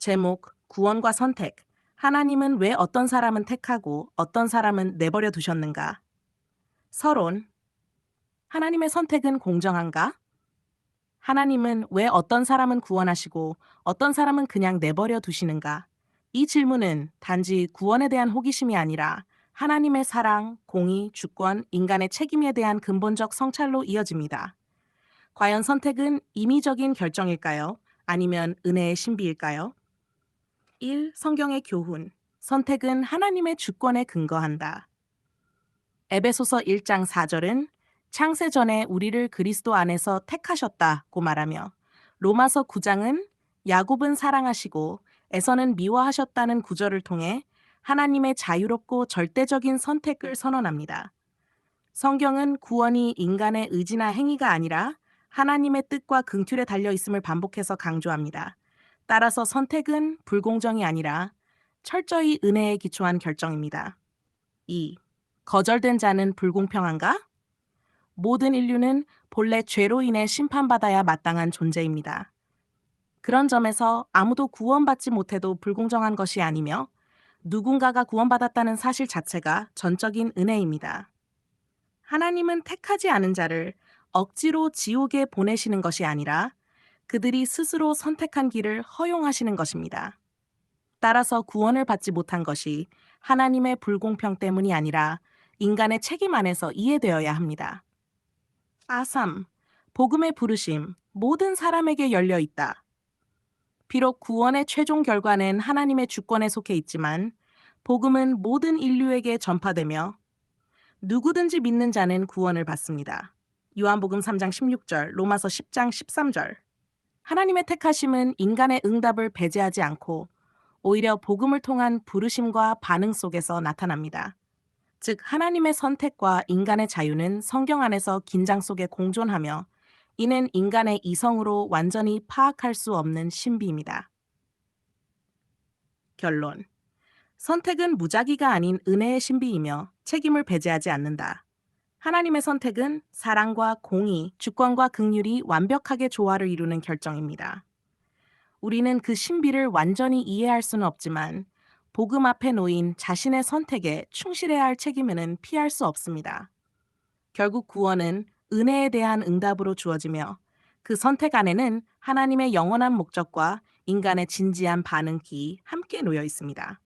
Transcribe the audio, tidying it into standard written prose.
제목, 구원과 선택. 하나님은 왜 어떤 사람은 택하고 어떤 사람은 내버려 두셨는가? 서론. 하나님의 선택은 공정한가? 하나님은 왜 어떤 사람은 구원하시고 어떤 사람은 그냥 내버려 두시는가? 이 질문은 단지 구원에 대한 호기심이 아니라 하나님의 사랑, 공의, 주권, 인간의 책임에 대한 근본적 성찰로 이어집니다. 과연 선택은 임의적인 결정일까요? 아니면 은혜의 신비일까요? 1. 성경의 교훈. 선택은 하나님의 주권에 근거한다. 에베소서 1장 4절은 창세 전에 우리를 그리스도 안에서 택하셨다고 말하며, 로마서 9장은 야곱은 사랑하시고 에서는 미워하셨다는 구절을 통해 하나님의 자유롭고 절대적인 선택을 선언합니다. 성경은 구원이 인간의 의지나 행위가 아니라 하나님의 뜻과 긍휼에 달려 있음을 반복해서 강조합니다. 따라서 선택은 불공정이 아니라 철저히 은혜에 기초한 결정입니다. 2. 거절된 자는 불공평한가? 모든 인류는 본래 죄로 인해 심판받아야 마땅한 존재입니다. 그런 점에서 아무도 구원받지 못해도 불공정한 것이 아니며, 누군가가 구원받았다는 사실 자체가 전적인 은혜입니다. 하나님은 택하지 않은 자를 억지로 지옥에 보내시는 것이 아니라 그들이 스스로 선택한 길을 허용하시는 것입니다. 따라서 구원을 받지 못한 것이 하나님의 불공평 때문이 아니라 인간의 책임 안에서 이해되어야 합니다. 아삼, 복음의 부르심, 모든 사람에게 열려 있다. 비록 구원의 최종 결과는 하나님의 주권에 속해 있지만, 복음은 모든 인류에게 전파되며 누구든지 믿는 자는 구원을 받습니다. 요한복음 3장 16절, 로마서 10장 13절. 하나님의 택하심은 인간의 응답을 배제하지 않고 오히려 복음을 통한 부르심과 반응 속에서 나타납니다. 즉, 하나님의 선택과 인간의 자유는 성경 안에서 긴장 속에 공존하며, 이는 인간의 이성으로 완전히 파악할 수 없는 신비입니다. 결론. 선택은 무작위가 아닌 은혜의 신비이며 책임을 배제하지 않는다. 하나님의 선택은 사랑과 공의, 주권과 긍휼이 완벽하게 조화를 이루는 결정입니다. 우리는 그 신비를 완전히 이해할 수는 없지만, 복음 앞에 놓인 자신의 선택에 충실해야 할 책임은 피할 수 없습니다. 결국 구원은 은혜에 대한 응답으로 주어지며, 그 선택 안에는 하나님의 영원한 목적과 인간의 진지한 반응이 함께 놓여 있습니다.